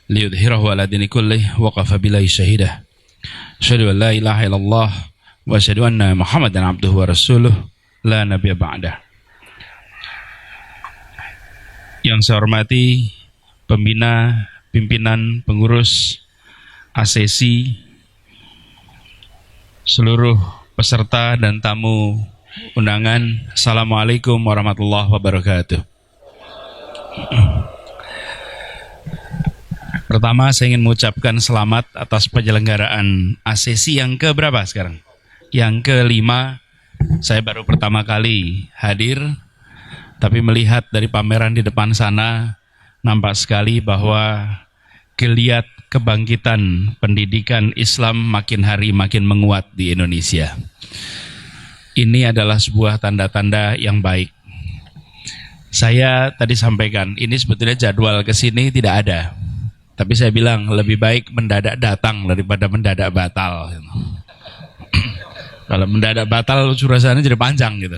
liyudhhirahu ala dini kullih wa kafa billahi shahidah. Asyhadu an la ilaha illallah wa asyhadu anna Muhammadan abduhu wa rasuluh la nabiyya ba'dah. Yang saya hormati pembina, pimpinan, pengurus ASESI, seluruh peserta dan tamu undangan, Assalamualaikum warahmatullahi wabarakatuh. Pertama, saya ingin mengucapkan selamat atas penyelenggaraan ASESI yang keberapa sekarang? Yang kelima. Saya baru pertama kali hadir, tapi melihat dari pameran di depan sana, nampak sekali bahwa geliat kebangkitan pendidikan Islam makin hari makin menguat di Indonesia. Ini adalah sebuah tanda-tanda yang baik. Saya tadi sampaikan, ini sebetulnya jadwal ke sini tidak ada. Tapi saya bilang lebih baik mendadak datang daripada mendadak batal. Kalau mendadak batal suasana jadi panjang gitu.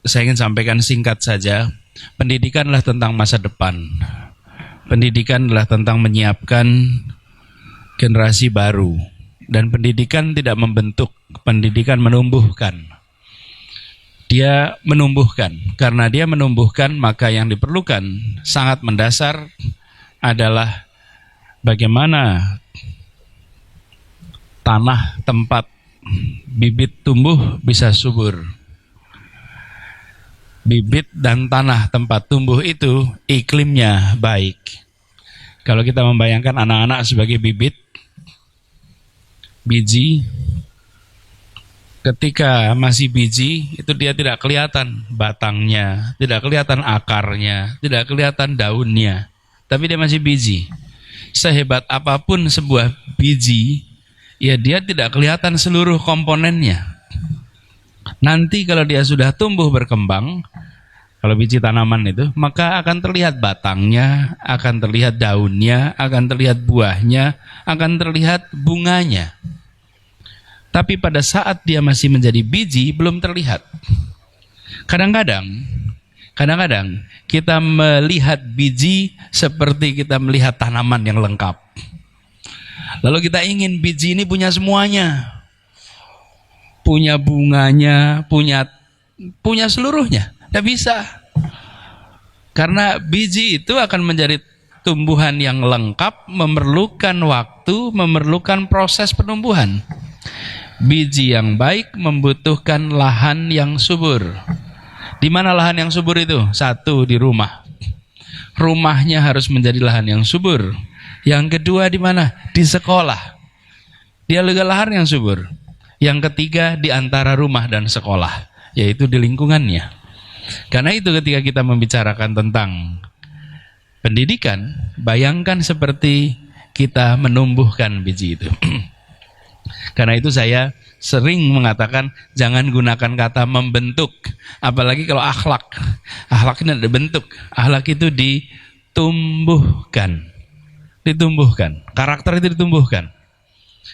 Saya ingin sampaikan singkat saja. Pendidikanlah tentang masa depan. Pendidikan adalah tentang menyiapkan generasi baru. Dan pendidikan tidak membentuk, pendidikan menumbuhkan. Dia menumbuhkan. Karena dia menumbuhkan, maka yang diperlukan sangat mendasar adalah bagaimana tanah tempat bibit tumbuh bisa subur. Bibit dan tanah tempat tumbuh itu iklimnya baik. Kalau kita membayangkan anak-anak sebagai biji, ketika masih biji itu dia tidak kelihatan batangnya, tidak kelihatan akarnya, tidak kelihatan daunnya, tapi dia masih biji. Sehebat apapun sebuah biji, ya dia tidak kelihatan seluruh komponennya. Nanti kalau dia sudah tumbuh berkembang, kalau biji tanaman itu, maka akan terlihat batangnya, akan terlihat daunnya, akan terlihat buahnya, akan terlihat bunganya. Tapi pada saat dia masih menjadi biji, belum terlihat. Kadang-kadang kita melihat biji seperti kita melihat tanaman yang lengkap. Lalu kita ingin biji ini punya semuanya. Punya bunganya, punya seluruhnya. Tidak bisa. Karena biji itu akan menjadi tumbuhan yang lengkap, memerlukan waktu, memerlukan proses penumbuhan. Biji yang baik membutuhkan lahan yang subur. Di mana lahan yang subur itu? Satu, di rumah. Rumahnya harus menjadi lahan yang subur. Yang kedua di mana? Di sekolah. Dia juga lahan yang subur. Yang ketiga di antara rumah dan sekolah, yaitu di lingkungannya. Karena itu ketika kita membicarakan tentang pendidikan, bayangkan seperti kita menumbuhkan biji itu. Karena itu saya sering mengatakan jangan gunakan kata membentuk, apalagi kalau akhlak. Akhlak ini ada bentuk, akhlak itu ditumbuhkan. Ditumbuhkan, karakter itu ditumbuhkan.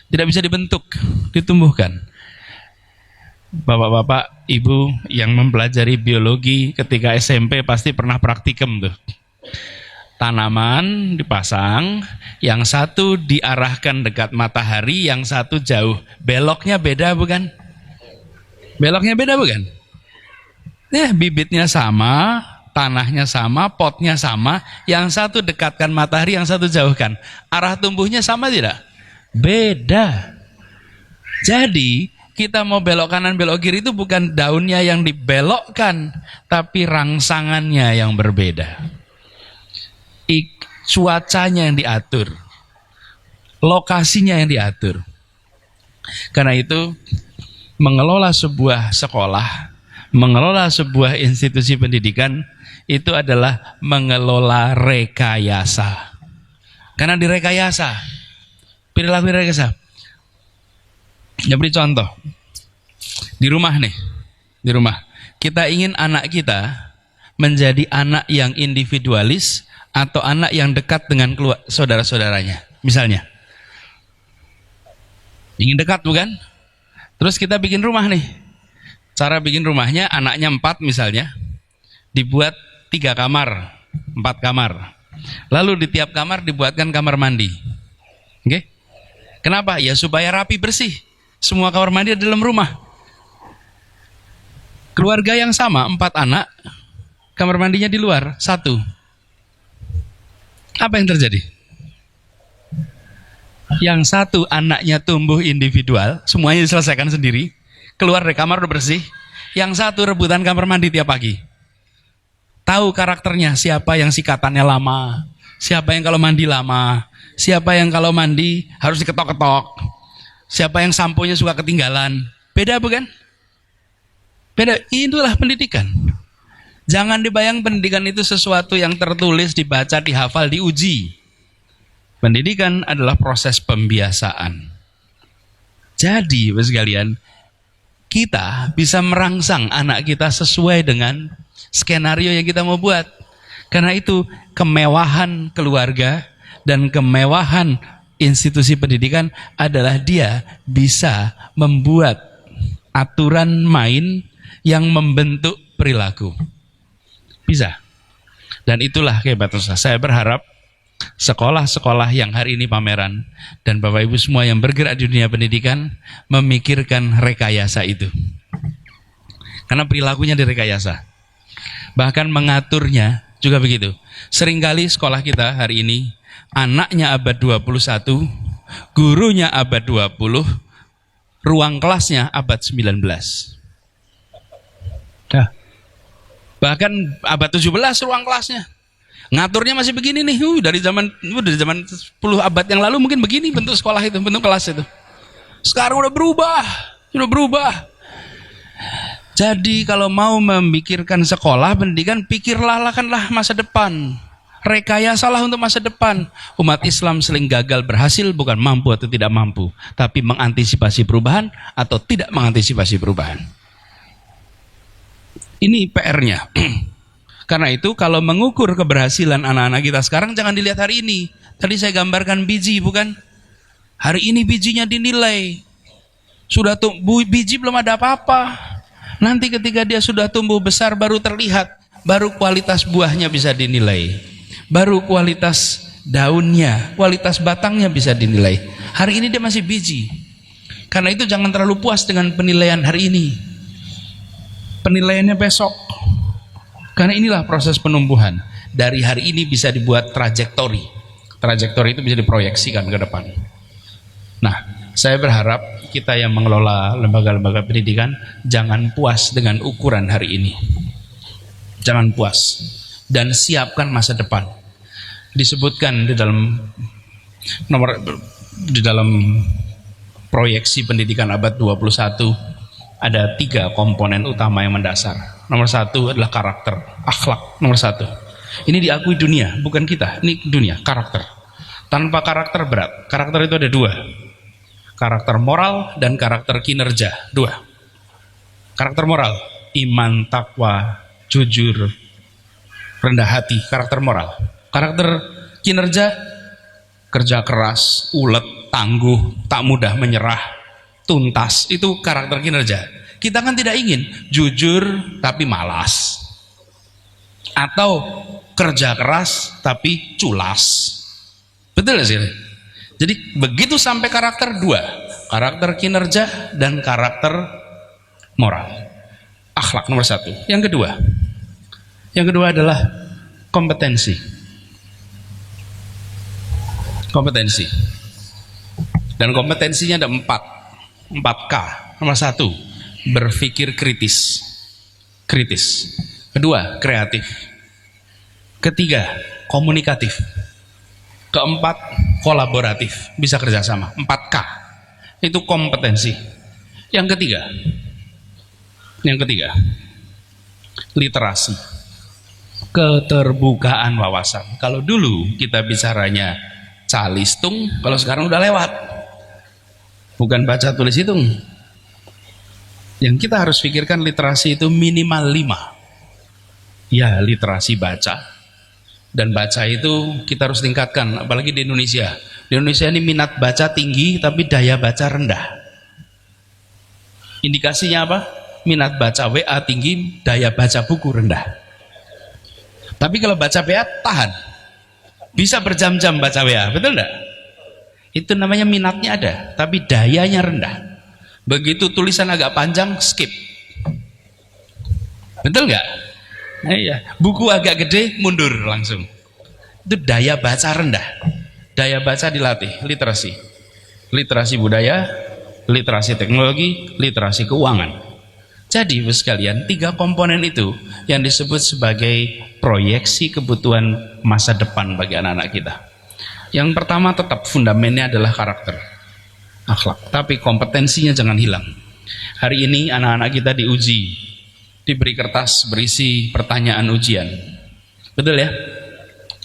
Tidak bisa dibentuk, ditumbuhkan. Bapak-bapak, ibu yang mempelajari biologi ketika SMP pasti pernah praktikum tuh. Tanaman dipasang, yang satu diarahkan dekat matahari, yang satu jauh. Beloknya beda bukan? Beloknya beda bukan? Ya, bibitnya sama, tanahnya sama, potnya sama, yang satu dekatkan matahari, yang satu jauhkan. Arah tumbuhnya sama tidak? Beda. Jadi kita mau belok kanan belok kiri itu bukan daunnya yang dibelokkan, tapi rangsangannya yang berbeda. Cuacanya yang diatur, lokasinya yang diatur. Karena itu mengelola sebuah sekolah, mengelola sebuah institusi pendidikan itu adalah mengelola rekayasa. Karena direkayasa, perilaku rekayasa. Ya, beri contoh. Di rumah nih, di rumah. Kita ingin anak kita menjadi anak yang individualis atau anak yang dekat dengan saudara-saudaranya. Misalnya, ingin dekat bukan? Terus kita bikin rumah nih. Cara bikin rumahnya, anaknya 4 misalnya, dibuat 3 kamar, 4 kamar. Lalu di tiap kamar dibuatkan kamar mandi. Oke? Kenapa? Ya supaya rapi bersih. Semua kamar mandi ada dalam rumah. Keluarga yang sama, 4 anak, kamar mandinya di luar, 1. Apa yang terjadi? Yang 1 anaknya tumbuh individual, semuanya diselesaikan sendiri, keluar dari kamar udah bersih. Yang 1 rebutan kamar mandi tiap pagi. Tahu karakternya, siapa yang sikatannya lama, siapa yang kalau mandi lama, siapa yang kalau mandi harus diketok-ketok, siapa yang samponya suka ketinggalan. Beda bukan? Beda. Itulah pendidikan. Jangan dibayang pendidikan itu sesuatu yang tertulis, dibaca, dihafal, diuji. Pendidikan adalah proses pembiasaan. Jadi, Bapak sekalian, kita bisa merangsang anak kita sesuai dengan skenario yang kita mau buat. Karena itu kemewahan keluarga dan kemewahan institusi pendidikan adalah dia bisa membuat aturan main yang membentuk perilaku. Bisa. Dan itulah kehebatan saya berharap sekolah-sekolah yang hari ini pameran dan Bapak Ibu semua yang bergerak di dunia pendidikan memikirkan rekayasa itu. Karena perilakunya direkayasa. Bahkan mengaturnya juga begitu. Seringkali sekolah kita hari ini anaknya abad 21, gurunya abad 20, ruang kelasnya abad 19. Nah, bahkan abad 17 ruang kelasnya. Ngaturnya masih begini nih, dari zaman 10 abad yang lalu mungkin begini bentuk sekolah itu, bentuk kelas itu. Sekarang udah berubah. Jadi kalau mau memikirkan sekolah, pendidikan, pikirlah masa depan. Rekayasalah untuk masa depan. Umat Islam sering gagal berhasil bukan mampu atau tidak mampu, tapi mengantisipasi perubahan atau tidak mengantisipasi perubahan. Ini PR-nya. Karena itu kalau mengukur keberhasilan anak-anak kita sekarang jangan dilihat hari ini. Tadi saya gambarkan biji, bukan? Hari ini bijinya dinilai. Sudah biji belum ada apa-apa. Nanti ketika dia sudah tumbuh besar baru terlihat, baru kualitas buahnya bisa dinilai. Baru kualitas daunnya, kualitas batangnya bisa dinilai. Hari ini dia masih biji. Karena itu jangan terlalu puas dengan penilaian hari ini. Penilaiannya besok. Karena inilah proses penumbuhan. Dari hari ini bisa dibuat trajektori. Trajektori itu bisa diproyeksikan ke depan. Nah, saya berharap kita yang mengelola lembaga-lembaga pendidikan jangan puas dengan ukuran hari ini. Jangan puas. Dan siapkan masa depan. Disebutkan di dalam proyeksi pendidikan abad 21 ada 3 komponen utama yang mendasar. Nomor 1 adalah karakter, akhlak. Nomor 1. Ini diakui dunia, bukan kita. Ini dunia, karakter. Tanpa karakter berat. Karakter itu ada 2. Karakter moral dan karakter kinerja. 2. Karakter moral, iman, takwa, jujur, rendah hati. Karakter moral. Karakter kinerja, kerja keras, ulet, tangguh, tak mudah menyerah, tuntas. Itu karakter kinerja. Kita kan tidak ingin jujur tapi malas, atau kerja keras tapi culas. Betul gak sih? Jadi begitu sampai karakter 2, karakter kinerja dan karakter moral. Akhlak nomor 1. Yang kedua adalah kompetensi. Dan kompetensinya ada 4K. Nomor 1, berpikir kritis. Kedua, kreatif. Ketiga, komunikatif. Keempat, kolaboratif. Bisa kerjasama. 4K. Itu kompetensi. Yang ketiga, literasi. Keterbukaan wawasan. Kalau dulu kita bicaranya calistung, kalau sekarang udah lewat. Bukan baca tulis hitung. Yang kita harus pikirkan literasi itu minimal 5. Ya, literasi baca. Dan baca itu kita harus tingkatkan, apalagi di Indonesia. Di Indonesia ini minat baca tinggi, tapi daya baca rendah. Indikasinya apa? Minat baca WA tinggi, daya baca buku rendah. Tapi kalau baca PA, tahan. Bisa berjam-jam baca WA, betul enggak? Itu namanya minatnya ada, tapi dayanya rendah. Begitu tulisan agak panjang, skip. Betul enggak? Nah, iya. Buku agak gede, mundur langsung. Itu daya baca rendah. Daya baca dilatih, literasi. Literasi budaya, literasi teknologi, literasi keuangan. Jadi Ibu sekalian, 3 komponen itu yang disebut sebagai proyeksi kebutuhan masa depan bagi anak-anak kita. Yang pertama tetap fundamennya adalah karakter, akhlak, tapi kompetensinya jangan hilang. Hari ini anak-anak kita diuji, diberi kertas berisi pertanyaan ujian, betul ya?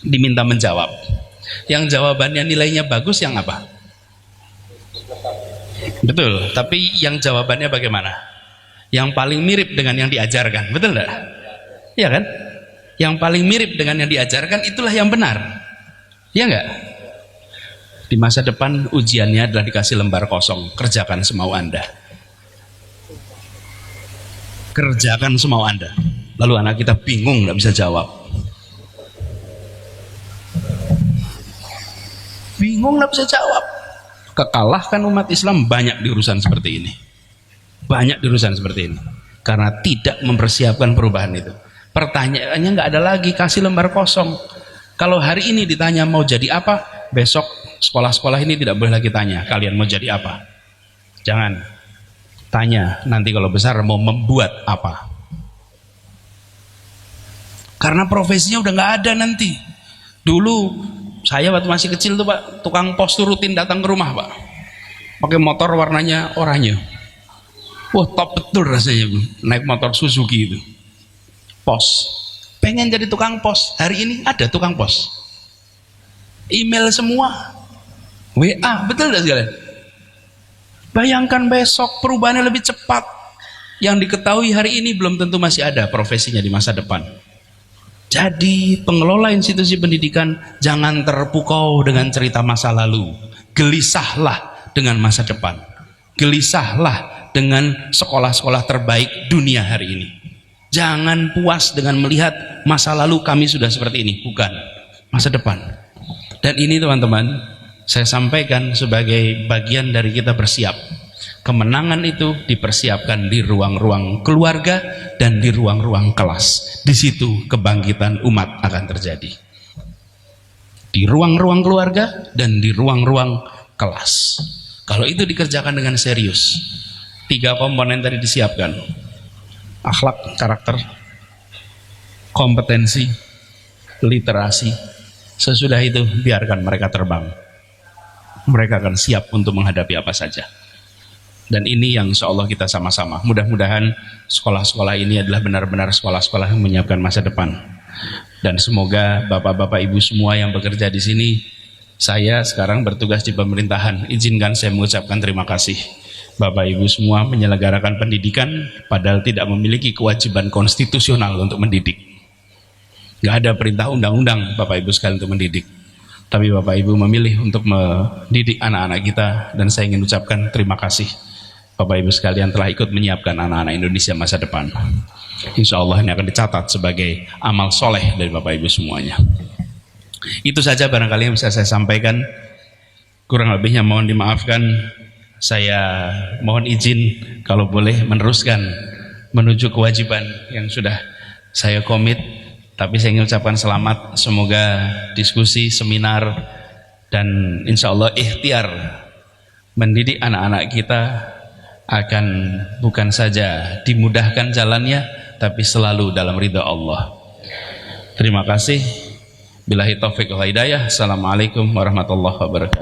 Diminta menjawab. Yang jawabannya nilainya bagus yang apa? Betul, tapi yang jawabannya bagaimana? Yang paling mirip dengan yang diajarkan, betul enggak? Iya kan? Yang paling mirip dengan yang diajarkan itulah yang benar. Iya enggak? Di masa depan ujiannya adalah dikasih lembar kosong, kerjakan semau Anda. Kerjakan semau Anda. Lalu anak kita bingung, nggak bisa jawab. Bingung, nggak bisa jawab. Kekalahkan umat Islam banyak di urusan seperti ini. Banyak di urusan seperti ini. Karena tidak mempersiapkan perubahan itu. Pertanyaannya nggak ada lagi, kasih lembar kosong. Kalau hari ini ditanya mau jadi apa, besok sekolah-sekolah ini tidak boleh lagi tanya kalian mau jadi apa. Jangan tanya nanti kalau besar mau membuat apa, karena profesinya udah nggak ada nanti. Dulu saya waktu masih kecil tuh Pak, tukang pos tuh rutin datang ke rumah Pak, pakai motor warnanya oranye. Wah top betul rasanya naik motor Suzuki itu. Pos, pengen jadi tukang pos. Hari ini ada tukang pos, email semua, WA, betul tidak sekalian? Bayangkan besok perubahannya lebih cepat. Yang diketahui hari ini belum tentu masih ada profesinya di masa depan. Jadi pengelola institusi pendidikan jangan terpukau dengan cerita masa lalu. Gelisahlah dengan masa depan. Gelisahlah dengan sekolah-sekolah terbaik dunia hari ini. Jangan puas dengan melihat masa lalu kami sudah seperti ini. Bukan, masa depan. Dan ini teman-teman, saya sampaikan sebagai bagian dari kita bersiap. Kemenangan itu dipersiapkan di ruang-ruang keluarga dan di ruang-ruang kelas. Di situ kebangkitan umat akan terjadi. Di ruang-ruang keluarga dan di ruang-ruang kelas. Kalau itu dikerjakan dengan serius, 3 komponen tadi disiapkan. Akhlak, karakter, kompetensi, literasi. Sesudah itu biarkan mereka terbang. Mereka akan siap untuk menghadapi apa saja. Dan ini yang insya Allah kita sama-sama. Mudah-mudahan sekolah-sekolah ini adalah benar-benar sekolah-sekolah yang menyiapkan masa depan. Dan semoga bapak-bapak ibu semua yang bekerja di sini, saya sekarang bertugas di pemerintahan. Izinkan saya mengucapkan terima kasih. Bapak ibu semua menyelenggarakan pendidikan padahal tidak memiliki kewajiban konstitusional untuk mendidik. Nggak ada perintah undang-undang Bapak ibu sekalian untuk mendidik. Tapi Bapak ibu memilih untuk mendidik anak-anak kita, dan saya ingin ucapkan terima kasih. Bapak ibu sekalian telah ikut menyiapkan anak-anak Indonesia masa depan. Insya Allah ini akan dicatat sebagai amal soleh dari Bapak ibu semuanya. Itu saja barangkali yang bisa saya sampaikan. Kurang lebihnya mohon dimaafkan. Saya mohon izin kalau boleh meneruskan menuju kewajiban yang sudah saya komit. Tapi saya ingin ucapkan selamat. Semoga diskusi, seminar, dan insya Allah ikhtiar mendidik anak-anak kita akan bukan saja dimudahkan jalannya, tapi selalu dalam ridha Allah. Terima kasih. Billahi taufiq wal hidayah. Assalamualaikum warahmatullahi wabarakatuh.